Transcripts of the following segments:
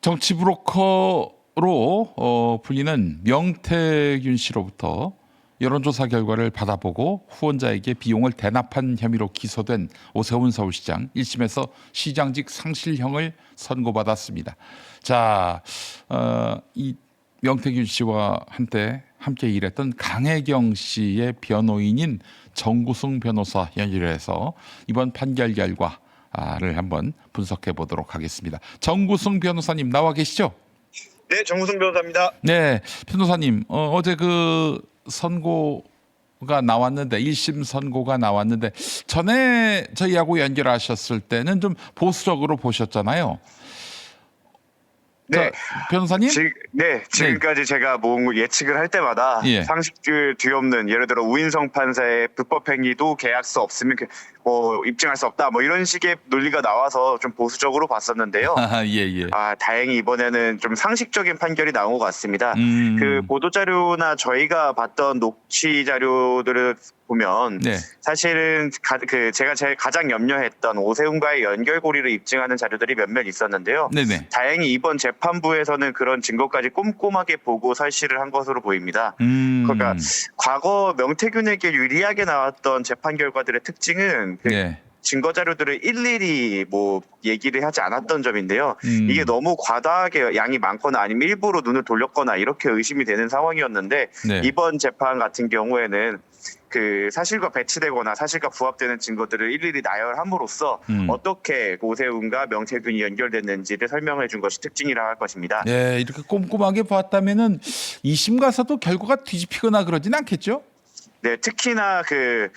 정치 브로커로 불리는 명태균 씨로부터 여론조사 결과를 받아보고 후원자에게 비용을 대납한 혐의로 기소된 오세훈 서울시장 1심에서 시장직 상실형을 선고받았습니다. 자, 이 명태균 씨와 한때 함께 일했던 강혜경 씨의 변호인인 정구승 변호사 연결해서 이번 판결 결과를 한번 분석해 보도록 하겠습니다. 정구승 변호사님 나와 계시죠? 네, 정우승 변호사입니다. 네, 변호사님 어제 그 선고가 나왔는데 1심 선고가 나왔는데 전에 저희하고 연결하셨을 때는 좀 보수적으로 보셨잖아요. 네, 자, 변호사님? 지금까지 제가 뭐 예측을 할 때마다 예. 상식들 뒤엎는 예를 들어 우인성 판사의 불법 행위도 계약서 없으면 뭐 입증할 수 없다 뭐 이런 식의 논리가 나와서 좀 보수적으로 봤었는데요. 예. 다행히 이번에는 좀 상식적인 판결이 나온 것 같습니다. 그 보도 자료나 저희가 봤던 녹취 자료들을 보면 네. 사실은 제가 제일 가장 염려했던 오세훈과의 연결고리를 입증하는 자료들이 몇몇 있었는데요. 네네. 다행히 이번 재판부에서는 그런 증거까지 꼼꼼하게 보고 설시를 한 것으로 보입니다. 그러니까 과거 명태균에게 유리하게 나왔던 재판 결과들의 특징은 네. 증거 자료들을 일일이 뭐 얘기를 하지 않았던 점인데요. 이게 너무 과다하게 양이 많거나 아니면 일부러 눈을 돌렸거나 이렇게 의심이 되는 상황이었는데 네. 이번 재판 같은 경우에는 그 사실과 배치되거나 사실과 부합되는 증거들을 일일이 나열함으로써 어떻게 오세훈과 명태균이 연결됐는지를 설명해 준 것이 특징이라 할 것입니다. 네, 이렇게 꼼꼼하게 봤다면은 2심 가서도 결과가 뒤집히거나 그러진 않겠죠? 네, 특히나 그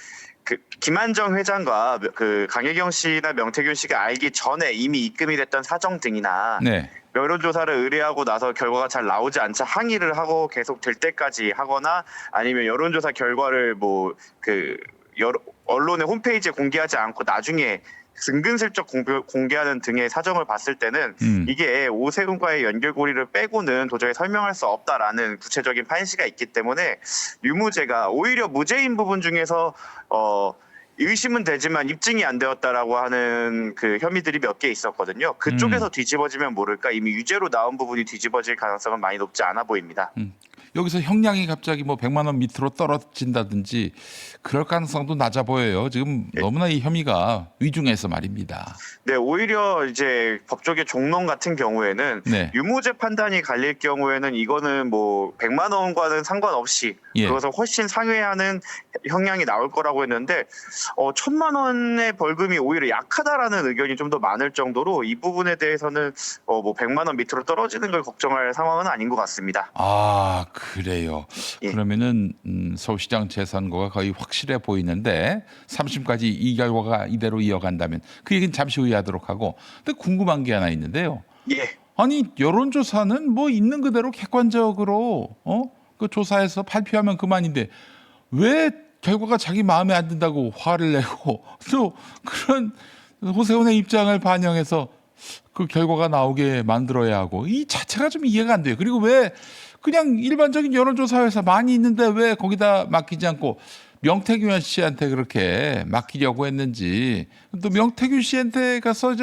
김한정 회장과 그 강혜경 씨나 명태균 씨가 알기 전에 이미 입금이 됐던 사정 등이나 네. 여론조사를 의뢰하고 나서 결과가 잘 나오지 않자 항의를 하고 계속 될 때까지 하거나 아니면 여론조사 결과를 언론의 홈페이지에 공개하지 않고 나중에 은근슬쩍 공개하는 등의 사정을 봤을 때는 이게 오세훈과의 연결고리를 빼고는 도저히 설명할 수 없다라는 구체적인 판시가 있기 때문에 유무죄가 오히려 무죄인 부분 중에서 의심은 되지만 입증이 안 되었다라고 하는 그 혐의들이 몇 개 있었거든요. 그쪽에서 뒤집어지면 모를까 이미 유죄로 나온 부분이 뒤집어질 가능성은 많이 높지 않아 보입니다. 여기서 형량이 갑자기 뭐 100만 원 밑으로 떨어진다든지 그럴 가능성도 낮아 보여요. 지금 너무나 이 혐의가 위중해서 말입니다. 네, 오히려 이제 법조계 종론 같은 경우에는 네. 유무죄 판단이 갈릴 경우에는 이거는 뭐 100만 원과는 상관없이 예. 그것을 훨씬 상회하는 형량이 나올 거라고 했는데 1,000만 원의 벌금이 오히려 약하다라는 의견이 좀 더 많을 정도로 이 부분에 대해서는 뭐 100만 원 밑으로 떨어지는 걸 걱정할 상황은 아닌 것 같습니다. 아, 그래요. 예. 그러면은 서울시장 재선거가 거의 확실해 보이는데 3심까지 이 결과가 이대로 이어간다면 그 얘기는 잠시 후에 하도록 하고. 근데 궁금한 게 하나 있는데요. 예. 아니 여론조사는 뭐 있는 그대로 객관적으로 그 조사해서 발표하면 그만인데 왜 결과가 자기 마음에 안 든다고 화를 내고 또 그런 오세훈의 입장을 반영해서 그 결과가 나오게 만들어야 하고 이 자체가 좀 이해가 안 돼요. 그리고 왜 그냥 일반적인 여론조사에서 많이 있는데 왜 거기다 맡기지 않고 명태균 씨한테 그렇게 맡기려고 했는지 또 명태균 씨한테 가서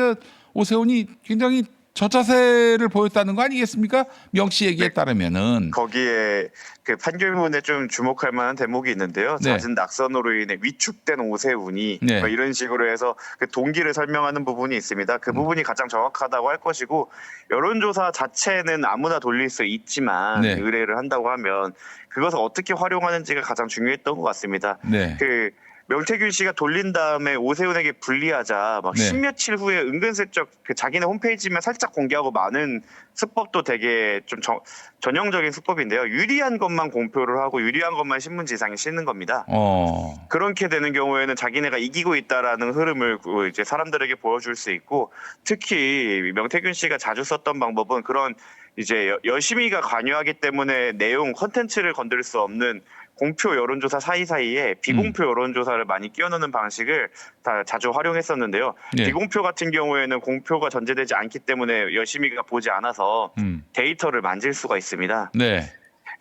오세훈이 굉장히 저자세를 보였다는 거 아니겠습니까? 명 씨 얘기에 따르면은. 거기에 그 판결문에 좀 주목할 만한 대목이 있는데요. 네. 잦은 낙선으로 인해 위축된 오세훈이 네. 뭐 이런 식으로 해서 그 동기를 설명하는 부분이 있습니다. 그 부분이 가장 정확하다고 할 것이고 여론조사 자체는 아무나 돌릴 수 있지만 네. 의뢰를 한다고 하면 그것을 어떻게 활용하는지가 가장 중요했던 것 같습니다. 네. 그 명태균 씨가 돌린 다음에 오세훈에게 불리하자 막 네. 십며칠 후에 은근슬쩍 그 자기네 홈페이지만 살짝 공개하고 많은 수법도 되게 좀 전형적인 수법인데요. 유리한 것만 공표를 하고 유리한 것만 신문지상에 싣는 겁니다. 그렇게 되는 경우에는 자기네가 이기고 있다라는 흐름을 이제 사람들에게 보여줄 수 있고 특히 명태균 씨가 자주 썼던 방법은 그런 이제 여심이가 관여하기 때문에 내용 컨텐츠를 건들 수 없는 공표 여론조사 사이사이에 비공표 여론조사를 많이 끼워넣는 방식을 다 자주 활용했었는데요. 네. 비공표 같은 경우에는 공표가 전제되지 않기 때문에 여심이가 보지 않아서 데이터를 만질 수가 있습니다. 네.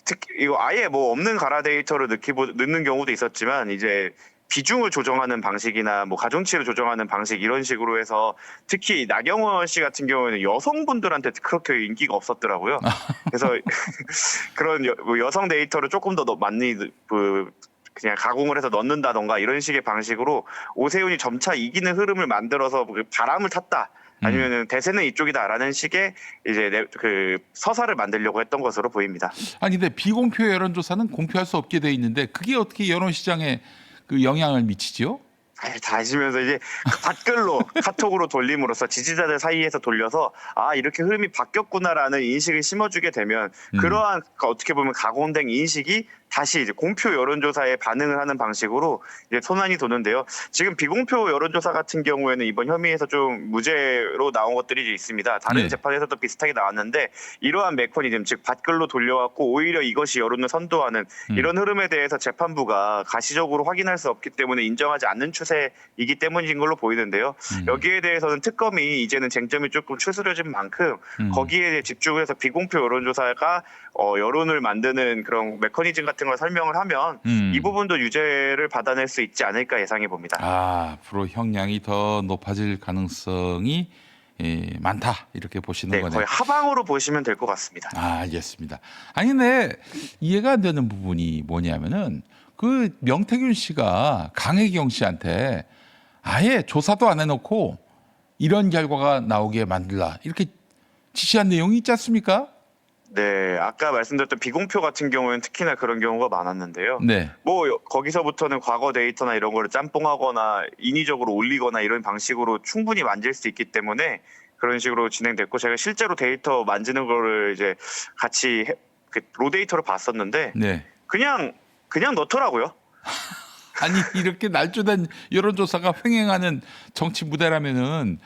특히 이거 아예 뭐 없는 가라 데이터를 넣는 경우도 있었지만 이제 비중을 조정하는 방식이나 뭐 가중치를 조정하는 방식 이런 식으로 해서 특히 나경원 씨 같은 경우에는 여성분들한테 그렇게 인기가 없었더라고요. 그래서 그런 뭐 여성 데이터를 조금 더 많이 그냥 가공을 해서 넣는다던가 이런 식의 방식으로 오세훈이 점차 이기는 흐름을 만들어서 바람을 탔다. 아니면은 대세는 이쪽이다라는 식의 이제 그 서사를 만들려고 했던 것으로 보입니다. 아니 근데 비공표 여론조사는 공표할 수 없게 돼 있는데 그게 어떻게 여론시장에 그 영향을 미치죠? 다 아시면서 이제 댓글로 카톡으로 돌림으로써 지지자들 사이에서 돌려서 아 이렇게 흐름이 바뀌었구나라는 인식을 심어주게 되면 그러한 어떻게 보면 가공된 인식이 다시 이제 공표 여론조사에 반응을 하는 방식으로 이제 손안이 도는데요. 지금 비공표 여론조사 같은 경우에는 이번 혐의에서 좀 무죄로 나온 것들이 있습니다. 다른 네. 재판에서도 비슷하게 나왔는데 이러한 메커니즘 즉 댓글로 돌려왔고 오히려 이것이 여론을 선도하는 이런 흐름에 대해서 재판부가 가시적으로 확인할 수 없기 때문에 인정하지 않는 추세이기 때문인 걸로 보이는데요. 여기에 대해서는 특검이 이제는 쟁점이 조금 추스려진 만큼 거기에 집중해서 비공표 여론조사가 여론을 만드는 그런 메커니즘 같은 걸 설명을 하면 이 부분도 유죄를 받아낼 수 있지 않을까 예상해 봅니다. 앞으로 형량이 더 높아질 가능성이 많다 이렇게 보시는 네, 거네요. 거의 하방으로 보시면 될 것 같습니다. 알겠습니다. 아니 근데 이해가 안 되는 부분이 뭐냐면은 그 명태균 씨가 강혜경 씨한테 아예 조사도 안 해놓고 이런 결과가 나오게 만들라 이렇게 지시한 내용이 있지 않습니까? 네, 아까 말씀드렸던 비공표 같은 경우에는 특히나 그런 경우가 많았는데요. 네. 뭐 거기서부터는 과거 데이터나 이런 거를 짬뽕하거나 인위적으로 올리거나 이런 방식으로 충분히 만질 수 있기 때문에 그런 식으로 진행됐고 제가 실제로 데이터 만지는 거를 이제 같이 로 데이터로 봤었는데 네. 그냥 넣더라고요. 아니 이렇게 날조된 여론조사가 횡행하는 정치 무대라면은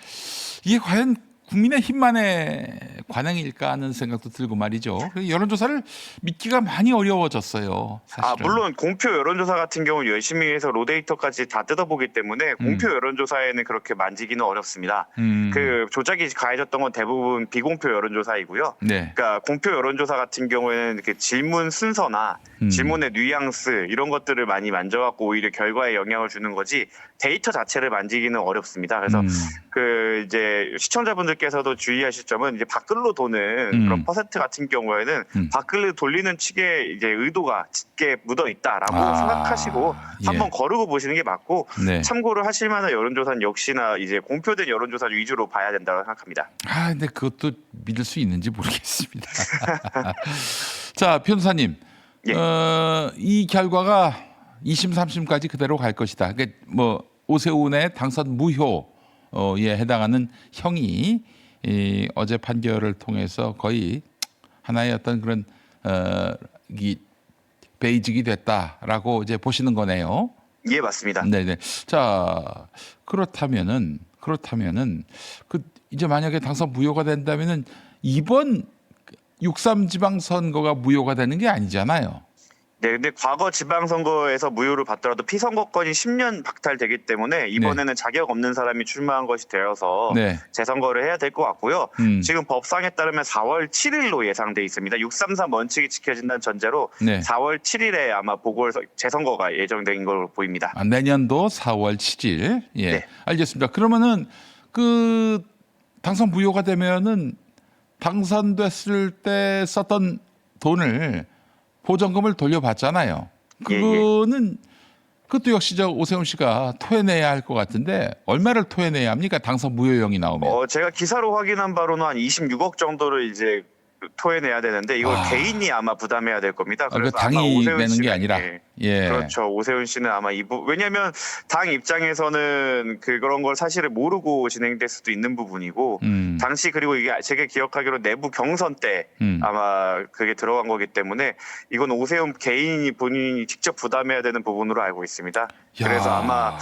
이게 과연 국민의힘만의 관행일까 하는 생각도 들고 말이죠. 여론조사를 믿기가 많이 어려워졌어요. 사실은. 물론 공표 여론조사 같은 경우는 열심히 해서 로데이터까지 다 뜯어보기 때문에 공표 여론조사에는 그렇게 만지기는 어렵습니다. 그 조작이 가해졌던 건 대부분 비공표 여론조사이고요. 네. 그러니까 공표 여론조사 같은 경우에는 이렇게 질문 순서나 질문의 뉘앙스 이런 것들을 많이 만져갖고 오히려 결과에 영향을 주는 거지 데이터 자체를 만지기는 어렵습니다. 그래서 그 이제 시청자분들께서도 주의하실 점은 이제 밖으로 도는 그런 퍼센트 같은 경우에는 밖으로 돌리는 측의 이제 의도가 짙게 묻어 있다라고 생각하시고 한번 거르고 보시는 게 맞고 네. 참고를 하실 만한 여론조사는 역시나 이제 공표된 여론조사 위주로 봐야 된다고 생각합니다. 근데 그것도 믿을 수 있는지 모르겠습니다. 자, 변호사님. 예. 이 결과가 2심, 3심까지 그대로 갈 것이다. 그러니까 뭐 오세훈의 당선 무효에 해당하는 형이 어제 판결을 통해서 거의 하나의 어떤 그런 이 베이직이 됐다라고 이제 보시는 거네요. 예, 맞습니다. 네네. 자, 그렇다면은 그 이제 만약에 당선 무효가 된다면은 이번 6.3 지방선거가 무효가 되는 게 아니잖아요. 네, 근데 과거 지방선거에서 무효를 받더라도 피선거권이 10년 박탈되기 때문에 이번에는 자격 없는 사람이 출마한 것이 되어서 네. 재선거를 해야 될 것 같고요. 지금 법상에 따르면 4월 7일로 예상돼 있습니다. 633 원칙이 지켜진다는 전제로 네. 4월 7일에 아마 재선거가 예정된 걸로 보입니다. 내년도 4월 7일. 예. 네. 알겠습니다. 그러면은 그 당선 무효가 되면은 당선됐을 때 썼던 돈을 보전금을 돌려받잖아요. 그것도 역시 오세훈 씨가 토해내야 할 것 같은데 얼마를 토해내야 합니까? 당선 무효형이 나오면. 제가 기사로 확인한 바로는 한 26억 정도를 이제 토해내야 되는데 이걸 개인이 아마 부담해야 될 겁니다. 그래서 당이 아마 오세훈 내는 씨는, 게 아니라. 예. 그렇죠. 오세훈 씨는 아마 왜냐하면 당 입장에서는 그런 걸 사실을 모르고 진행될 수도 있는 부분이고 당시 그리고 이게 제가 기억하기로 내부 경선 때 아마 그게 들어간 거기 때문에 이건 오세훈 개인이 본인이 직접 부담해야 되는 부분으로 알고 있습니다. 그래서 아마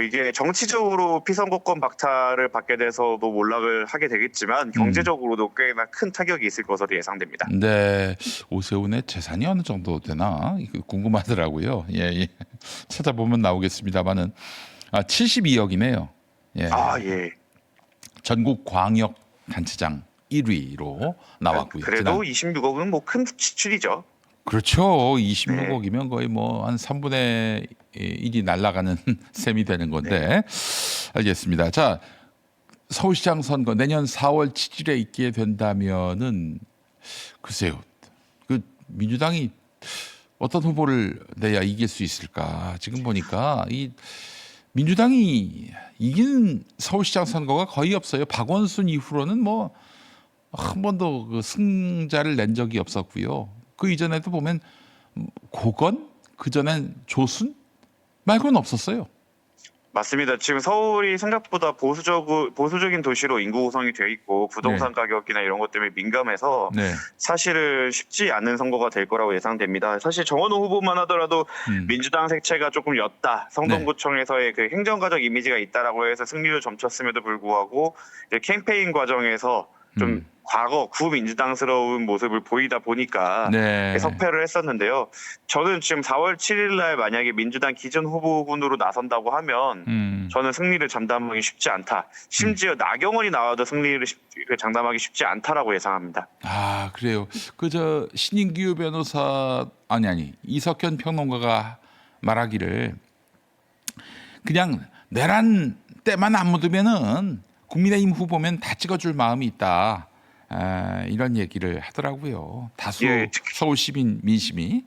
이게 정치적으로 피선거권 박탈을 받게 돼서도 몰락을 하게 되겠지만 경제적으로도 꽤나 큰 타격이 있을 것으로 예상됩니다. 네, 오세훈의 재산이 어느 정도 되나 궁금하더라고요. 예. 찾아보면 나오겠습니다만은 72억이네요. 예. 예. 전국 광역 단체장 1위로 나왔고요. 그래도 26억은 뭐 큰 지출이죠. 그렇죠. 26억이면 거의 뭐 한 3분의 일이 날아가는 셈이 되는 건데 알겠습니다. 자, 서울시장 선거 내년 4월 7일에 있게 된다면은 글쎄요. 그 민주당이 어떤 후보를 내야 이길 수 있을까? 지금 보니까 이 민주당이 이긴 서울시장 선거가 거의 없어요. 박원순 이후로는 뭐 한 번도 그 승자를 낸 적이 없었고요. 그 이전에도 보면 고건, 그 전엔 조순 말고는 없었어요. 맞습니다. 지금 서울이 생각보다 보수적인 도시로 인구 구성이 돼 있고 부동산 가격이나 이런 것 때문에 민감해서 네. 사실은 쉽지 않은 선거가 될 거라고 예상됩니다. 사실 정원호 후보만 하더라도 민주당 색채가 조금 였다. 성동구청에서의 그 행정가적 이미지가 있다라고 해서 승리를 점쳤음에도 불구하고 이제 캠페인 과정에서 좀 과거 구민주당스러운 모습을 보이다 보니까 네. 석패를 했었는데요. 저는 지금 4월 7일 날 만약에 민주당 기존 후보군으로 나선다고 하면 저는 승리를 장담하기 쉽지 않다. 심지어 나경원이 나와도 승리를 장담하기 쉽지 않다라고 예상합니다. 아, 그래요. 그 신인규 변호사 아니 이석현 평론가가 말하기를 그냥 내란 때만 안 묻으면은 국민의힘 후보면 다 찍어줄 마음이 있다. 이런 얘기를 하더라고요. 다수 서울 시민 민심이.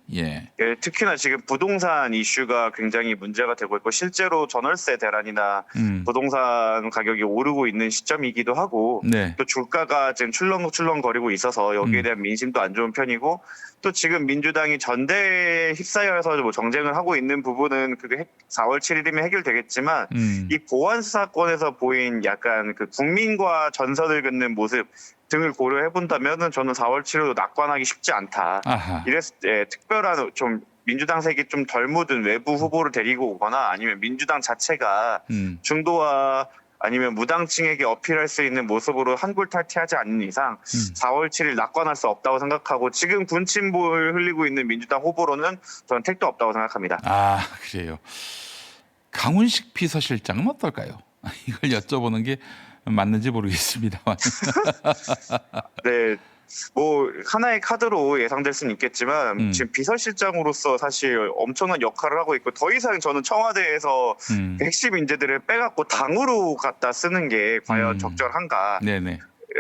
특히나 지금 부동산 이슈가 굉장히 문제가 되고 있고 실제로 전월세 대란이나 부동산 가격이 오르고 있는 시점이기도 하고 또 주가가 지금 출렁출렁거리고 있어서 여기에 대한 민심도 안 좋은 편이고 또 지금 민주당이 전대에 휩싸여서 뭐 정쟁을 하고 있는 부분은 그게 4월 7일이면 해결되겠지만 이 보안수 사건에서 보인 약간 그 국민과 전선을 긋는 모습 등을 고려해 본다면은 저는 4월 7일도 낙관하기 쉽지 않다. 이래서 특별한 좀 민주당 색이 좀 덜 묻은 외부 후보를 데리고 오거나 아니면 민주당 자체가 중도와 아니면 무당층에게 어필할 수 있는 모습으로 한골탈퇴하지 않는 이상 4월 7일 낙관할 수 없다고 생각하고 지금 군침볼 흘리고 있는 민주당 후보로는 저는 택도 없다고 생각합니다. 아, 그래요. 강훈식 비서실장은 어떨까요? 이걸 여쭤보는 게 맞는지 모르겠습니다만. 네. 뭐 하나의 카드로 예상될 수는 있겠지만 지금 비서실장으로서 사실 엄청난 역할을 하고 있고 더 이상 저는 청와대에서 핵심 인재들을 빼갖고 당으로 갖다 쓰는 게 과연 적절한가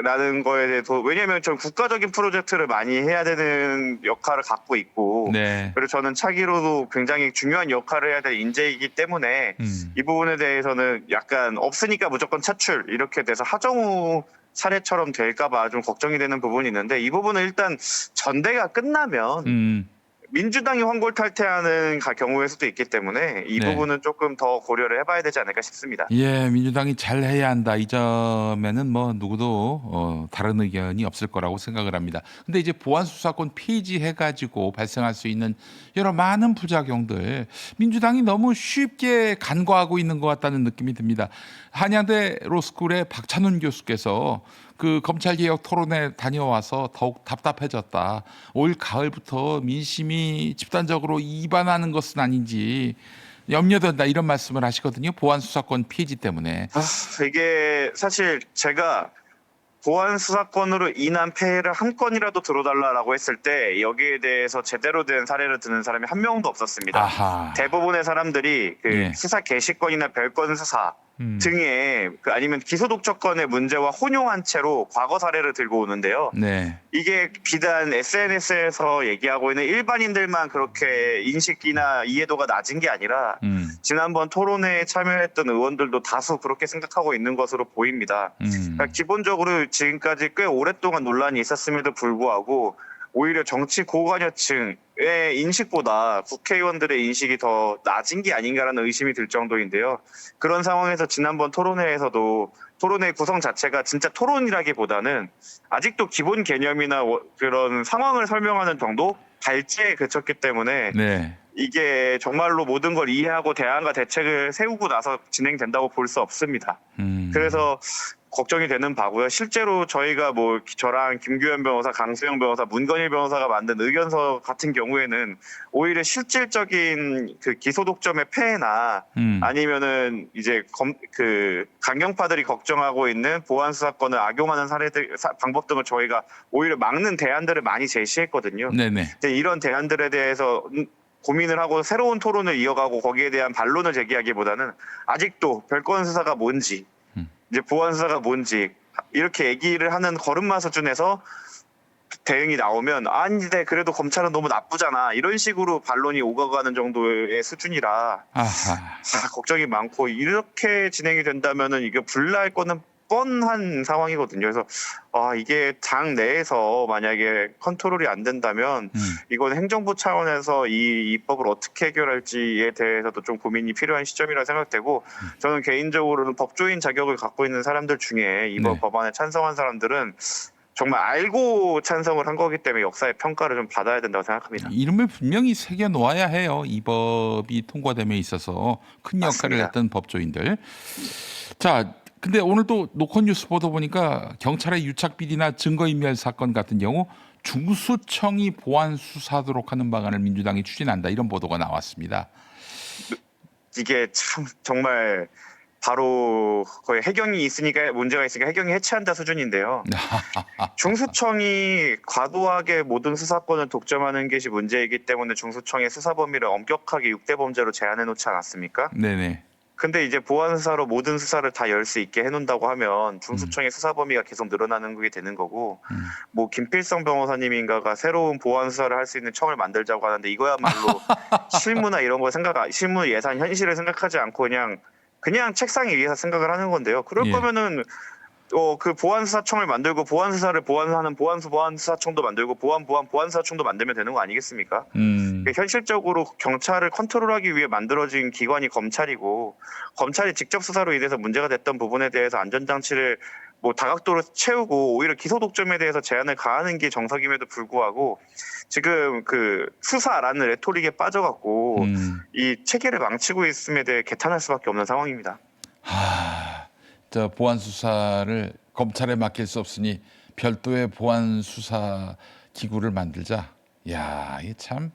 라는 거에 대해서 왜냐하면 전 국가적인 프로젝트를 많이 해야 되는 역할을 갖고 있고 그리고 저는 차기로도 굉장히 중요한 역할을 해야 될 인재이기 때문에 이 부분에 대해서는 약간 없으니까 무조건 차출 이렇게 돼서 하정우 사례처럼 될까봐 좀 걱정이 되는 부분이 있는데 이 부분은 일단 전대가 끝나면 민주당이 황골탈퇴하는 경우일 수도 있기 때문에 이 부분은 조금 더 고려를 해봐야 되지 않을까 싶습니다. 예, 민주당이 잘해야 한다. 이 점에는 뭐 누구도 다른 의견이 없을 거라고 생각을 합니다. 근데 이제 보안수사권 폐지해가지고 발생할 수 있는 여러 많은 부작용들 민주당이 너무 쉽게 간과하고 있는 것 같다는 느낌이 듭니다. 한양대 로스쿨의 박찬훈 교수께서 그 검찰개혁 토론회 다녀와서 더욱 답답해졌다. 올 가을부터 민심이 집단적으로 이반하는 것은 아닌지 염려된다 이런 말씀을 하시거든요. 보안수사권 폐지 때문에. 이게 사실 제가 보안수사권으로 인한 폐해를 한 건이라도 들어달라고 했을 때 여기에 대해서 제대로 된 사례를 드는 사람이 한 명도 없었습니다. 대부분의 사람들이 그 수사 개시권이나 별건 수사 등의 아니면 기소독촉권의 문제와 혼용한 채로 과거 사례를 들고 오는데요. 이게 비단 SNS에서 얘기하고 있는 일반인들만 그렇게 인식이나 이해도가 낮은 게 아니라 지난번 토론회에 참여했던 의원들도 다수 그렇게 생각하고 있는 것으로 보입니다. 그러니까 기본적으로 지금까지 꽤 오랫동안 논란이 있었음에도 불구하고 오히려 정치 고관여층의 인식보다 국회의원들의 인식이 더 낮은 게 아닌가라는 의심이 들 정도인데요. 그런 상황에서 지난번 토론회에서도 토론회 구성 자체가 진짜 토론이라기보다는 아직도 기본 개념이나 그런 상황을 설명하는 정도 발제에 그쳤기 때문에 이게 정말로 모든 걸 이해하고 대안과 대책을 세우고 나서 진행된다고 볼 수 없습니다. 그래서 걱정이 되는 바고요. 실제로 저희가 뭐 저랑 김규현 변호사, 강수영 변호사, 문건일 변호사가 만든 의견서 같은 경우에는 오히려 실질적인 그 기소 독점의 폐해나 아니면은 이제 그 강경파들이 걱정하고 있는 보안 수사권을 악용하는 사례들 방법 등을 저희가 오히려 막는 대안들을 많이 제시했거든요. 근데 이런 대안들에 대해서 고민을 하고 새로운 토론을 이어가고 거기에 대한 반론을 제기하기보다는 아직도 별건 수사가 뭔지 이제 보안 수사가 뭔지 이렇게 얘기를 하는 걸음마 수준에서 대응이 나오면 아니 근데 그래도 검찰은 너무 나쁘잖아 이런 식으로 반론이 오가가는 정도의 수준이라 걱정이 많고 이렇게 진행이 된다면은 이게 불날 거는 뻔한 상황이거든요. 그래서 이게 당 내에서 만약에 컨트롤이 안 된다면 이건 행정부 차원에서 이 입법을 어떻게 해결할지에 대해서도 좀 고민이 필요한 시점이라 생각되고 저는 개인적으로는 법조인 자격을 갖고 있는 사람들 중에 이번 네. 법안에 찬성한 사람들은 정말 알고 찬성을 한 거기 때문에 역사의 평가를 좀 받아야 된다고 생각합니다. 이름을 분명히 새겨 놓아야 해요. 이 법이 통과됨에 있어서 큰 역할을 맞습니다. 했던 법조인들. 자, 근데 오늘 또 노컷뉴스 보도 보니까 경찰의 유착 비리나 증거인멸 사건 같은 경우 중수청이 보안 수사하도록 하는 방안을 민주당이 추진한다 이런 보도가 나왔습니다. 이게 참 정말 바로 거의 해경이 있으니까 문제가 있으니까 해경이 해체한다 수준인데요. 중수청이 과도하게 모든 수사권을 독점하는 것이 문제이기 때문에 중수청의 수사 범위를 엄격하게 6대 범죄로 제한해 놓지 않았습니까? 네네. 근데 이제 보안 수사로 모든 수사를 다 열 수 있게 해놓는다고 하면 중수청의 수사 범위가 계속 늘어나는 게 되는 거고, 뭐 김필성 변호사님인가가 새로운 보안 수사를 할 수 있는 청을 만들자고 하는데 이거야말로 실무나 이런 거 실무 예산 현실을 생각하지 않고 그냥 책상 위에서 생각을 하는 건데요. 그럴 예. 거면은 그 보안수사청을 만들고 보안수사를 보완하는 보안수사청도 만들고 보안수사청도 만들면 되는 거 아니겠습니까? 현실적으로 경찰을 컨트롤하기 위해 만들어진 기관이 검찰이고 검찰이 직접 수사로 인해서 문제가 됐던 부분에 대해서 안전장치를 뭐 다각도로 채우고 오히려 기소 독점에 대해서 제한을 가하는 게 정석임에도 불구하고 지금 그 수사라는 레토릭에 빠져갖고 이 체계를 망치고 있음에 대해 개탄할 수밖에 없는 상황입니다. 저 보안 수사를 검찰에 맡길 수 없으니 별도의 보안 수사 기구를 만들자. 야, 이게 참.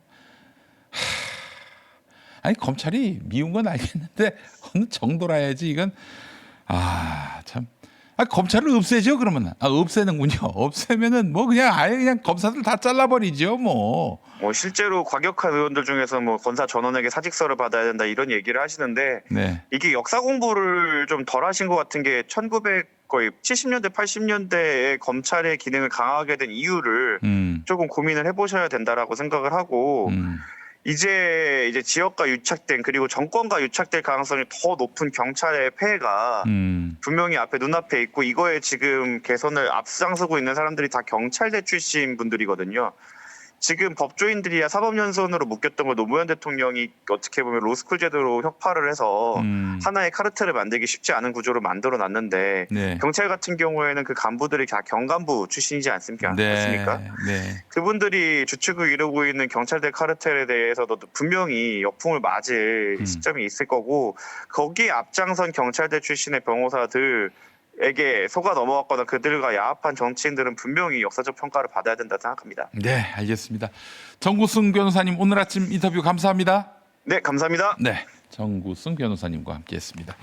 아니 검찰이 미운 건 알겠는데 어느 정도라야지 이건 참. 검찰을 없애죠 그러면. 없애는군요. 없애면은 뭐 그냥 아예 그냥 검사들 다 잘라버리죠 뭐. 실제로 과격한 의원들 중에서 뭐 검사 전원에게 사직서를 받아야 된다 이런 얘기를 하시는데 네. 이게 역사 공부를 좀 덜 하신 것 같은 게 거의 70년대 80년대에 검찰의 기능을 강화하게 된 이유를 조금 고민을 해보셔야 된다라고 생각을 하고 이제 지역과 유착된 그리고 정권과 유착될 가능성이 더 높은 경찰의 폐해가 분명히 눈앞에 있고 이거에 지금 개선을 앞장서고 있는 사람들이 다 경찰대 출신 분들이거든요. 지금 법조인들이야 사법연수원으로 묶였던 걸 노무현 대통령이 어떻게 보면 로스쿨 제도로 혁파를 해서 하나의 카르텔을 만들기 쉽지 않은 구조를 만들어놨는데 네. 경찰 같은 경우에는 그 간부들이 다 경간부 출신이지 않습니까? 네. 그분들이 주축을 이루고 있는 경찰대 카르텔에 대해서도 분명히 역풍을 맞을 시점이 있을 거고 거기에 앞장선 경찰대 출신의 변호사들 에게 속아 넘어갔거나 그들과 야합한 정치인들은 분명히 역사적 평가를 받아야 된다 생각합니다. 네, 알겠습니다. 정구승 변호사님 오늘 아침 인터뷰 감사합니다. 네, 감사합니다. 네, 정구승 변호사님과 함께했습니다.